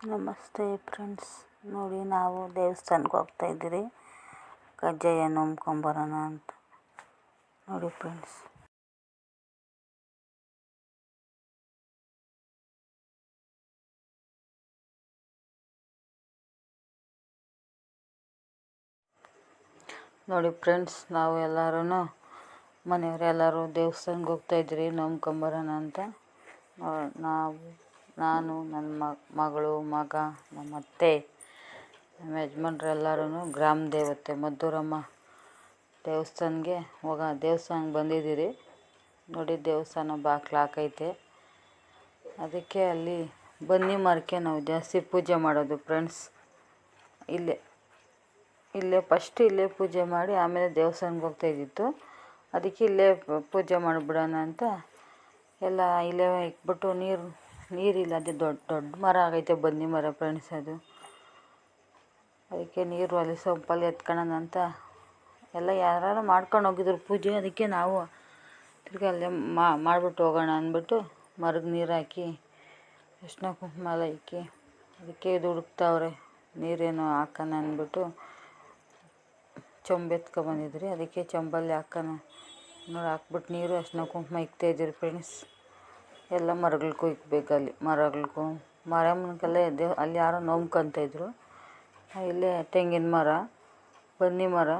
ನಮಸ್ತೆ ಫ್ರೆಂಡ್ಸ್, ನೋಡಿ ನಾವು ದೇವಸ್ಥಾನಕ್ಕೆ ಹೋಗ್ತಾಯಿದ್ದೀರಿ. ಕಜ್ಜಾಯ ನಂಬ್ಕೊಂಬರೋಣ ಅಂತ. ನೋಡಿ ಫ್ರೆಂಡ್ಸ್, ನಾವು ಎಲ್ಲರೂ ಮನೆಯವರೆಲ್ಲರೂ ದೇವಸ್ಥಾನಕ್ಕೆ ಹೋಗ್ತಾಯಿದ್ದೀರಿ ನಂಬ್ಕೊಂಬರೋಣ ಅಂತ. ನಾನು ನನ್ನ ಮಗಳು, ಮಗ, ನಮ್ಮ ಅತ್ತೆ, ನಮ್ಮ ಯಜಮಾನ್ರು ಎಲ್ಲರೂ ಗ್ರಾಮ ದೇವತೆ ಮದ್ದೂರಮ್ಮ ದೇವಸ್ಥಾನಕ್ಕೆ ಬಂದಿದ್ದೀರಿ. ನೋಡಿ, ದೇವಸ್ಥಾನ ಬಾಗಿಲು ಹಾಕೈತೆ. ಅದಕ್ಕೆ ಅಲ್ಲಿ ಬನ್ನಿ ಮರಕ್ಕೆ ನಾವು ಜಾಸ್ತಿ ಪೂಜೆ ಮಾಡೋದು ಫ್ರೆಂಡ್ಸ್. ಫಸ್ಟ್ ಇಲ್ಲೇ ಪೂಜೆ ಮಾಡಿ ಆಮೇಲೆ ದೇವಸ್ಥಾನಕ್ಕೆ ಹೋಗ್ತಾಯಿದ್ದಿತ್ತು. ಅದಕ್ಕೆ ಇಲ್ಲೇ ಪೂಜೆ ಮಾಡಿಬಿಡೋಣ ಅಂತ ಎಲ್ಲ ಇಲ್ಲೇ ಇಕ್ಬಿಟ್ಟು ನೀರಿಲ್ಲ, ಅದು ದೊಡ್ಡ ಮರ ಆಗೈತೆ, ಬನ್ನಿ ಮರ ಫ್ರೆಂಡ್ಸ್. ಅದಕ್ಕೆ ನೀರು ಅಲ್ಲಿ ಸೊಂಪಲ್ಲಿ ಎತ್ಕೊಳ್ಳೋಣ ಅಂತ ಎಲ್ಲ ಯಾರು ಮಾಡ್ಕೊಂಡು ಹೋಗಿದ್ರು ಪೂಜೆ. ಅದಕ್ಕೆ ನಾವು ತಿರ್ಗಿ ಅಲ್ಲೇ ಮಾಡಿಬಿಟ್ಟು ಹೋಗೋಣ ಅಂದ್ಬಿಟ್ಟು ಮರಗೆ ನೀರು ಹಾಕಿ ಅರಿಶಿನ ಕುಂಕುಮ ಎಲ್ಲ ಇಕ್ಕಿ ಅದಕ್ಕೆ ಇದು ಹುಡುಕ್ತಾವ್ರೆ, ನೀರೇನು ಹಾಕೋಣ ಅಂದ್ಬಿಟ್ಟು ಚೊಂಬು ಎತ್ಕೊಬಂದಿದ್ರಿ. ಅದಕ್ಕೆ ಚೊಂಬಲ್ಲಿ ಹಾಕೋಣ ನೋಡಿ, ಹಾಕ್ಬಿಟ್ಟು ನೀರು ಅರಿಶಿನ ಕುಂಕುಮ ಇಕ್ತಾಯಿದ್ದೀರಿ ಫ್ರೆಂಡ್ಸ್. ಎಲ್ಲ ಮರಗಳಿಗೂ ಇಕ್ಬೇಕು. ಅಲ್ಲಿ ಮರಗಳಿಗೂ ಮಾರಮ್ಮನಿಗೆಲ್ಲ ಅಲ್ಲಿ ಯಾರೋ ನಂಬ್ಕೊತಾಯಿದ್ರು. ಇಲ್ಲೇ ತೆಂಗಿನ ಮರ, ಬನ್ನಿ ಮರ,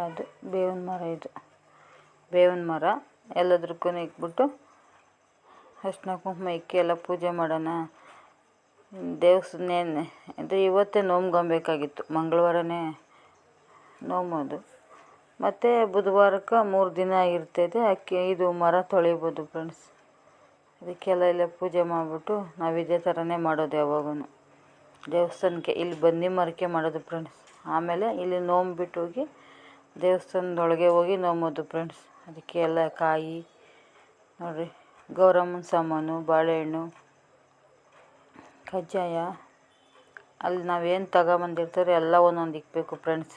ಅದು ಬೇವಿನ ಮರ ಎಲ್ಲದಕ್ಕೂ ಇಕ್ಬಿಟ್ಟು ಅರಿಶಿನ ಕುಂಕುಮ ಇಕ್ಕಿ ಎಲ್ಲ ಪೂಜೆ ಮಾಡೋಣ. ಇದು ಇವತ್ತೇ ನೋಮ್ಕೊಬೇಕಾಗಿತ್ತು, ಮಂಗಳವಾರನೇ ನೋಮೋದು. ಮತ್ತು ಬುಧವಾರಕ್ಕೆ 3 ದಿನ ಇರ್ತೈತೆ. ಇದು ಮರ ತೊಳಿಬೋದು ಫ್ರೆಂಡ್ಸ್. ಅದಕ್ಕೆಲ್ಲ ಇಲ್ಲೇ ಪೂಜೆ ಮಾಡಿಬಿಟ್ಟು ನಾವು ಇದೇ ಥರನೇ ಮಾಡೋದು ಯಾವಾಗೂ ದೇವಸ್ಥಾನಕ್ಕೆ. ಇಲ್ಲಿ ಬನ್ನಿ ಮರಕ್ಕೆ ಮಾಡೋದು ಫ್ರೆಂಡ್ಸ್. ಆಮೇಲೆ ಇಲ್ಲಿ ನೋಮ್ಬಿಟ್ಟು ಹೋಗಿ ದೇವಸ್ಥಾನದೊಳಗೆ ಹೋಗಿ ನೋಮೋದು ಫ್ರೆಂಡ್ಸ್. ಅದಕ್ಕೆ ಎಲ್ಲ ಕಾಯಿ ನೋಡಿರಿ, ಗೌರಮ್ಮನ ಸಾಮಾನು, ಬಾಳೆಹಣ್ಣು, ಕಜ್ಜಾಯ, ಅಲ್ಲಿ ನಾವೇನು ತಗೊಬಂದಿರ್ತಾರೆ ಎಲ್ಲ ಒಂದೊಂದು ಇಕ್ಬೇಕು ಫ್ರೆಂಡ್ಸ್.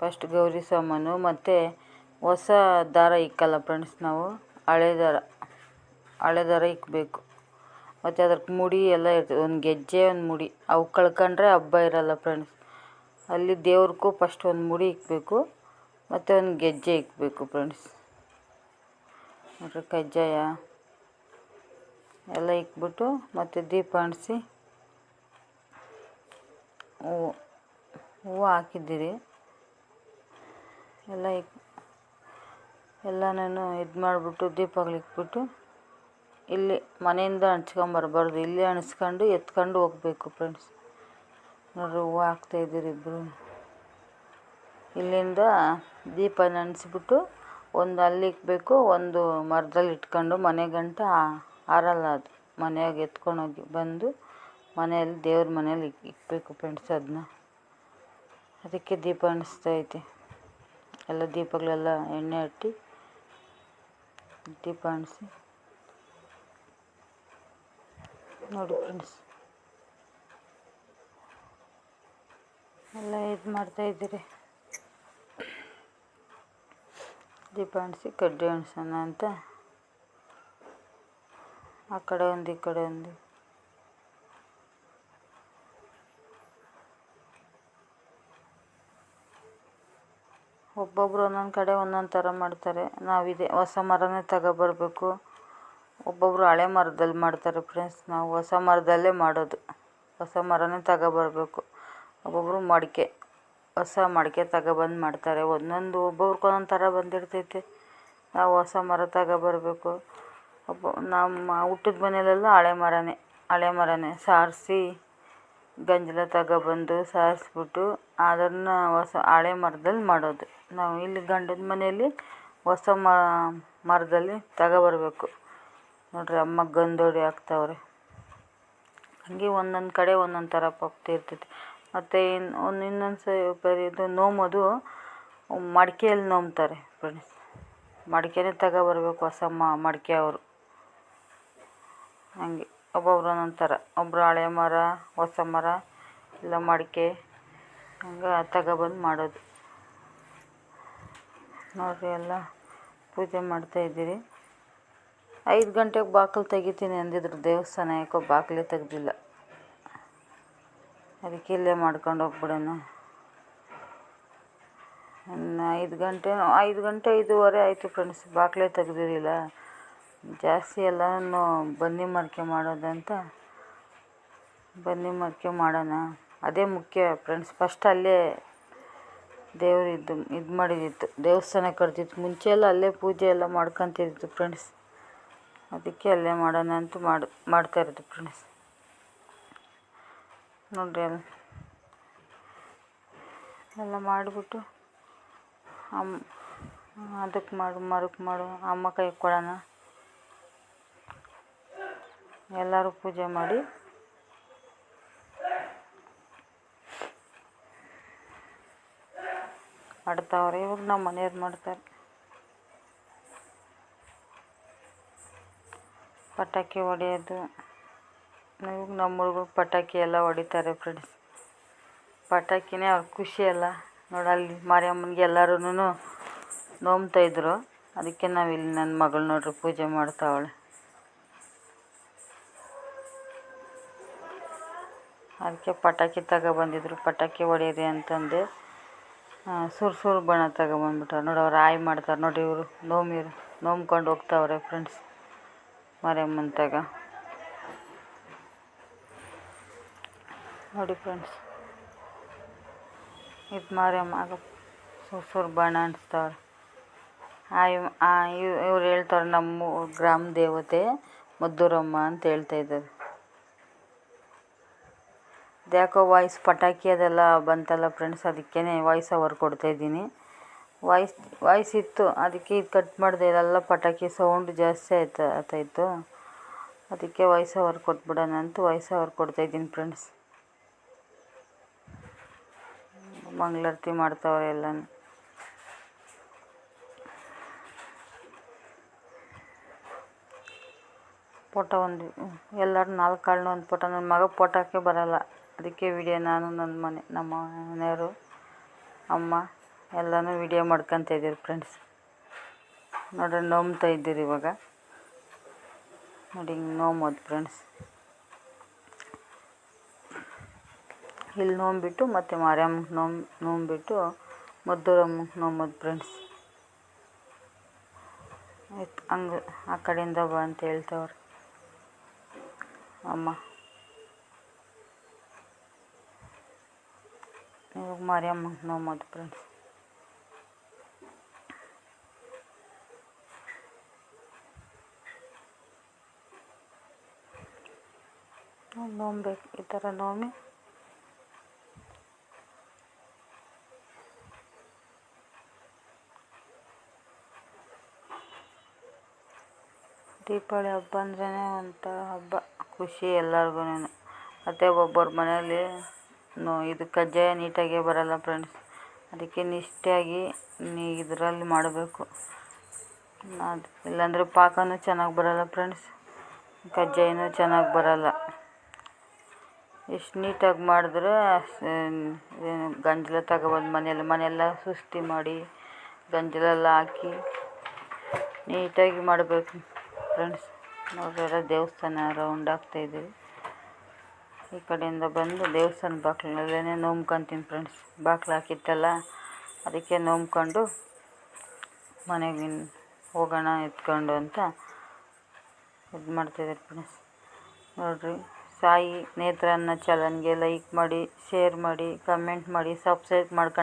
ಫಸ್ಟ್ ಗೌರಿ ಸಾಮಾನು, ಮತ್ತು ಹೊಸ ದಾರ ಇಕ್ಕಲ್ಲ ಫ್ರೆಂಡ್ಸ್. ನಾವು ಹಳೆ ದಾರ ಇಕ್ಕಬೇಕು. ಮತ್ತು ಅದಕ್ಕೆ ಮುಡಿ ಎಲ್ಲ ಇರ್ತದೆ, ಒಂದು ಗೆಜ್ಜೆ, ಒಂದು ಮುಡಿ. ಅವು ಕಳ್ಕೊಂಡ್ರೆ ಹಬ್ಬ ಇರಲ್ಲ ಫ್ರೆಂಡ್ಸ್. ಅಲ್ಲಿ ದೇವ್ರಿಗೂ ಫಸ್ಟ್ ಒಂದು ಮುಡಿ ಇಕ್ಕಬೇಕು, ಮತ್ತು ಒಂದು ಗೆಜ್ಜೆ ಇಕ್ಕಬೇಕು ಫ್ರೆಂಡ್ಸ್. ನೋಡಿರಿ, ಕಜ್ಜಾಯ ಎಲ್ಲ ಇಕ್ಬಿಟ್ಟು ಮತ್ತು ದೀಪ ಅಂಟಿಸಿ ಹೂವು ಹಾಕಿದ್ದೀರಿ. ಎಲ್ಲನೂ ಇದು ಮಾಡಿಬಿಟ್ಟು ದೀಪಗಳು ಇಕ್ಬಿಟ್ಟು ಇಲ್ಲಿ ಮನೆಯಿಂದ ಹಂಚ್ಕೊಂಬರ್ಬಾರ್ದು, ಇಲ್ಲೇ ಹಣಿಸ್ಕೊಂಡು ಎತ್ಕೊಂಡು ಹೋಗ್ಬೇಕು ಫ್ರೆಂಡ್ಸ್. ನೋಡಿರಿ, ಹೂವು ಹಾಕ್ತಾಯಿದ್ದೀರಿ ಇಬ್ಬರು. ಇಲ್ಲಿಂದ ದೀಪ ನೆನೆಸ್ಬಿಟ್ಟು ಒಂದು ಅಲ್ಲಿ ಇಕ್ಬೇಕು, ಒಂದು ಮರದಲ್ಲಿ ಇಟ್ಕೊಂಡು ಮನೆ ಗಂಟ ಆರಲ್ಲ ಅದು. ಮನೆಯಾಗೆ ಎತ್ಕೊಂಡೋಗಿ ಬಂದು ಮನೆಯಲ್ಲಿ ದೇವ್ರ ಮನೇಲಿ ಇಕ್ಬೇಕು ಫ್ರೆಂಡ್ಸ್. ಅದಕ್ಕೆ ದೀಪ ಅಂಟಿಸ್ತೈತೆ. ಎಲ್ಲ ದೀಪಗಳೆಲ್ಲ ಎಣ್ಣೆ ಹಟ್ಟಿ ದೀಪ ಅಂಟಿಸಿ ನೋಡಿ ಫ್ರೆಂಡ್ಸ್. ಎಲ್ಲ ಇದು ಮಾಡ್ತಾಯಿದ್ದೀರಿ. ದೀಪ ಅಂಟಿಸಿ ಕಡ್ಡಿ ಅಂಟಿಸೋಣ ಅಂತ ಆ ಕಡೆ ಒಂದು ಈ ಕಡೆ ಒಂದು. ಒಬ್ಬೊಬ್ಬರು ಒಂದೊಂದು ಕಡೆ ಒಂದೊಂದು ಥರ ಮಾಡ್ತಾರೆ. ನಾವಿದೆ ಹೊಸ ಮರನೇ ತಗೊಬರ್ಬೇಕು. ಒಬ್ಬೊಬ್ಬರು ಹಳೆ ಮರದಲ್ಲಿ ಮಾಡ್ತಾರೆ ಫ್ರೆಂಡ್ಸ್. ನಾವು ಹೊಸ ಮರದಲ್ಲೇ ಮಾಡೋದು. ಹೊಸ ಮರನೇ ತಗೊಬರ್ಬೇಕು. ಒಬ್ಬೊಬ್ಬರು ಹೊಸ ಮಡಿಕೆ ತಗೊಬಂದು ಮಾಡ್ತಾರೆ. ಒಬ್ಬೊಬ್ರಿಗೆ ಒಂದೊಂದು ಥರ ಬಂದಿರ್ತೈತೆ. ನಾವು ಹೊಸ ಮರ ತಗೊಬರ್ಬೇಕು. ನಮ್ಮ ಹುಟ್ಟಿದ ಮನೆಯಲ್ಲೆಲ್ಲ ಹಳೆ ಮರನೇ ಸಾರಿಸಿ ಗಂಜಲ ತಗೊಬಂದು ಸಾರಿಸ್ಬಿಟ್ಟು ಅದನ್ನು ಹಳೆ ಮರದಲ್ಲಿ ಮಾಡೋದು. ನಾವು ಇಲ್ಲಿ ಗಂಡನ ಮನೆಯಲ್ಲಿ ಹೊಸ ಮರದಲ್ಲಿ ತಗೊಬರ್ಬೇಕು. ನೋಡಿರಿ, ಅಮ್ಮ ಗಂಧೋಡಿ ಹಾಕ್ತಾವ್ರೆ. ಹಂಗೆ ಒಂದೊಂದು ಕಡೆ ಒಂದೊಂದು ಥರ ಪದ್ಧತಿ ಇರ್ತೈತಿ. ಮತ್ತು ಇನ್ನೊಂದು ಇದು ನೋಮೋದು ಮಡಿಕೆಯಲ್ಲಿ ನೋಮ್ತಾರೆ ಫ್ರೆಂಡ್ಸ್. ಮಡಿಕೆನೇ ತಗೊಬರ್ಬೇಕು, ಹೊಸ ಮಡಿಕೆ ಅವರು. ಹಂಗೆ ಒಬ್ಬೊಬ್ರು ಒಂದೊಂದು ಥರ. ಒಬ್ಬರು ಹಳೆ ಮರ, ಹೊಸ ಮರ, ಇಲ್ಲ ಮಡಿಕೆ, ಹಂಗೆ ತಗೊಬಂದು ಮಾಡೋದು. ನೋಡಿರಿ, ಎಲ್ಲ ಪೂಜೆ ಮಾಡ್ತಾಯಿದ್ದೀರಿ. 5 ಗಂಟೆಗೆ ಬಾಗಿಲು ತೆಗಿತೀನಿ ಅಂದಿದ್ರು ದೇವಸ್ಥಾನ, ಯಾಕೋ ಬಾಗಿಲೇ ತೆಗ್ದಿಲ್ಲ. ಅದಕ್ಕೆ ಇಲ್ಲೇ ಮಾಡ್ಕೊಂಡು ಹೋಗ್ಬಿಡೋಣ. ಇನ್ನು 5 ಗಂಟೆ 5:15 ಆಯಿತು ಫ್ರೆಂಡ್ಸ್, ಬಾಗಿಲೇ ತೆಗ್ದಿರಲಿಲ್ಲ. ಜಾಸ್ತಿ ಎಲ್ಲನೂ ಬನ್ನಿ ಮರಕೆ ಮಾಡೋದಂತ ಬನ್ನಿ ಮರಕೆ ಮಾಡೋಣ, ಅದೇ ಮುಖ್ಯ ಫ್ರೆಂಡ್ಸ್. ಫಸ್ಟ್ ಅಲ್ಲೇ ದೇವ್ರು ಇದು ಮಾಡಿದಿತ್ತು, ದೇವಸ್ಥಾನ ಕಟ್ತಿತ್ತು. ಮುಂಚೆ ಎಲ್ಲ ಅಲ್ಲೇ ಪೂಜೆ ಎಲ್ಲ ಮಾಡ್ಕೊತಿದ್ದು ಫ್ರೆಂಡ್ಸ್. ಅದಕ್ಕೆ ಅಲ್ಲೇ ಮಾಡೋಣ ಅಂತ ಮಾಡ್ತಾಯಿರೋದು ಫ್ರೆಂಡ್ಸ್. ನೋಡ್ರಿ ಎಲ್ಲ ಮಾಡಿಬಿಟ್ಟು ಅದಕ್ಕೆ ಮರಕ್ಕೆ ಮಾಡು ಅಮ್ಮ ಕೈ ಕೊಡೋಣ. ಎಲ್ಲರೂ ಪೂಜೆ ಮಾಡಿ ಮಾಡ್ತಾವ್ರೆ. ಇವಾಗ ನಮ್ಮ ಮನೆಯವ್ರು ಮಾಡ್ತಾರೆ. ಪಟಾಕಿ ಹೊಡೆಯೋದು, ಇವಾಗ ನಮ್ಮ ಹುಡುಗರು ಪಟಾಕಿ ಎಲ್ಲ ಹೊಡಿತಾರೆ ಫ್ರೆಂಡ್ಸ್. ಪಟಾಕಿನೇ ಅವ್ರ ಖುಷಿ ಅಲ್ಲ. ನೋಡಲ್ಲಿ ಮಾರಿಯಮ್ಮನಿಗೆ ಎಲ್ಲರೂ ನೋಮ್ತಾಯಿದ್ರು. ಅದಕ್ಕೆ ನಾವಿಲ್ಲಿ ನನ್ನ ಮಗಳು ನೋಡ್ರಿ ಪೂಜೆ ಮಾಡ್ತಾವಳೆ. ಅದಕ್ಕೆ ಪಟಾಕಿ ತಗೊಬಂದಿದ್ರು, ಪಟಾಕಿ ಹೊಡೀರಿ ಅಂತಂದೆ. ಸುರು ಬಣ್ಣ ತಗೊಬಂದ್ಬಿಟ್ಟಾರೆ ನೋಡಿ. ಅವ್ರು ಆಯ್ ಮಾಡ್ತಾರೆ ನೋಡಿ. ಇವರು ನೋಮ್ಕೊಂಡು ಹೋಗ್ತಾವ್ರೆ ಫ್ರೆಂಡ್ಸ್ ಮಾರಿಯಮ್ಮನ ತಗ ನೋಡಿ ಫ್ರೆಂಡ್ಸ್. ಇದು ಮಾರಿಯಮ್ಮ ಆಗ ಸುರು ಬಣ್ಣ ಅನಿಸ್ತಾವ್ರೆ. ಇವ್ರು ಹೇಳ್ತಾವ್ರೆ ನಮ್ಮ ಗ್ರಾಮ ದೇವತೆ ಮದ್ದೂರಮ್ಮ ಅಂತ ಹೇಳ್ತಾಯಿದ್ದಾರೆ. ಯಾಕೋ ವಾಯ್ಸ್ ಪಟಾಕಿ ಅದೆಲ್ಲ ಬಂತಲ್ಲ ಫ್ರೆಂಡ್ಸ್, ಅದಕ್ಕೇ ವಾಯ್ಸ್ ಓವರ್ ಕೊಡ್ತಾಯಿದ್ದೀನಿ. ವಾಯ್ಸ್ ಇತ್ತು, ಅದಕ್ಕೆ ಇದು ಕಟ್ ಮಾಡಿದೆ. ಇದೆಲ್ಲ ಪಟಾಕಿ ಸೌಂಡ್ ಜಾಸ್ತಿ ಆಗ್ತಾಯಿತ್ತು. ಅದಕ್ಕೆ ವಾಯ್ಸ್ ಓವರ್ ಕೊಟ್ಬಿಡೋಣ ಅಂತ ವಾಯ್ಸ್ ಓವರ್ ಕೊಡ್ತಾಯಿದ್ದೀನಿ ಫ್ರೆಂಡ್ಸ್. ಮಂಗಳಾರತಿ ಮಾಡ್ತಾವ್ರೆ ಎಲ್ಲನೂ. ಫೋಟೋ ಎಲ್ಲರೂ 4 ಕಾಳನ್ನ ಒಂದು ಫೋಟೋ. ನನ್ನ ಮಗ ಫೋಟೋಕ್ಕೆ ಬರೋಲ್ಲ, ಅದಕ್ಕೆ ವಿಡಿಯೋ ನಾನು ನಮ್ಮ ಮನೆಯವರು ಅಮ್ಮ ಎಲ್ಲನೂ ವಿಡಿಯೋ ಮಾಡ್ಕೊತ ಇದ್ದೀರಿ ಫ್ರೆಂಡ್ಸ್. ನೋಡ್ರಿ ನೋಮ್ತಾ ಇದ್ದೀರಿ ಇವಾಗ ನೋಡಿ. ಹಿಂಗೆ ನೋಮೋದು ಫ್ರೆಂಡ್ಸ್. ಇಲ್ಲಿ ನೋಂಬಿಟ್ಟು ಮತ್ತು ಮಾರಿಯಮ್ಮಗೆ ನೋಂಬಿಟ್ಟು ಮದ್ದೂರಮ್ಮಗೆ ನೋಮೋದು ಫ್ರೆಂಡ್ಸ್. ಹಂಗೆ ಆ ಕಡೆಯಿಂದ ಬಾ ಅಂತ ಹೇಳ್ತಾವ್ರೆ ಅಮ್ಮ. ಇವಾಗ ಮಾರಿಯಮ್ಮಗೆ ನೋಮೋದು ಫ್ರೆಂಡ್ಸ್. ನೋಮ್ಬೇಕು ಈ ಥರ ನೋಮಿ ದೀಪಾವಳಿ ಹಬ್ಬ ಅಂದ್ರೇ ಒಂಥರ ಹಬ್ಬ, ಖುಷಿ ಎಲ್ಲರಿಗೂ. ಮತ್ತು ಒಬ್ಬೊಬ್ಬರ ಮನೆಯಲ್ಲಿ ಇದು ಕಜ್ಜಾಯ ನೀಟಾಗೇ ಬರೋಲ್ಲ ಫ್ರೆಂಡ್ಸ್. ಅದಕ್ಕೆ ನಿಷ್ಠೆಯಾಗಿ ಇದರಲ್ಲಿ ಮಾಡಬೇಕು. ಇಲ್ಲಾಂದರೆ ಪಾಕನೂ ಚೆನ್ನಾಗಿ ಬರೋಲ್ಲ ಫ್ರೆಂಡ್ಸ್, ಕಜ್ಜಾಯನೂ ಚೆನ್ನಾಗಿ ಬರೋಲ್ಲ. ಎಷ್ಟು ನೀಟಾಗಿ ಮಾಡಿದ್ರೆ ಗಂಜಲ ತಗೊಬಂದು ಮನೆಯೆಲ್ಲ ಸುಸ್ತಿ ಮಾಡಿ ಗಂಜಲೆಲ್ಲ ಹಾಕಿ ನೀಟಾಗಿ ಮಾಡಬೇಕು ಫ್ರೆಂಡ್ಸ್. ನೋಡ್ರಿ ದೇವಸ್ಥಾನ ರೌಂಡ್ ಆಗ್ತಾಯಿದ್ದೀವಿ. ಈ ಕಡೆಯಿಂದ ಬಂದು ದೇವಸ್ಥಾನ ಬಾಗಿಲಲ್ಲೇ ನೋಮ್ಕೊತೀನಿ ಫ್ರೆಂಡ್ಸ್. ಬಾಗಿಲು ಹಾಕಿತ್ತಲ್ಲ, ಅದಕ್ಕೆ ನೋಮ್ಕೊಂಡು ಮನೆಗೆ ಹೋಗೋಣ ಎತ್ಕೊಂಡು ಅಂತ ಇದು ಮಾಡ್ತಾಯಿದ್ದಾರೆ ಫ್ರೆಂಡ್ಸ್. ನೋಡಿರಿ, ಸಾಯಿ ನೇತ್ರಾನ್ನ ಚಾನಲ್ಗೆ ಲೈಕ್ ಮಾಡಿ, ಶೇರ್ ಮಾಡಿ, ಕಮೆಂಟ್ ಮಾಡಿ, ಸಬ್ಸ್ಕ್ರೈಬ್ ಮಾಡ್ಕೊಂಡು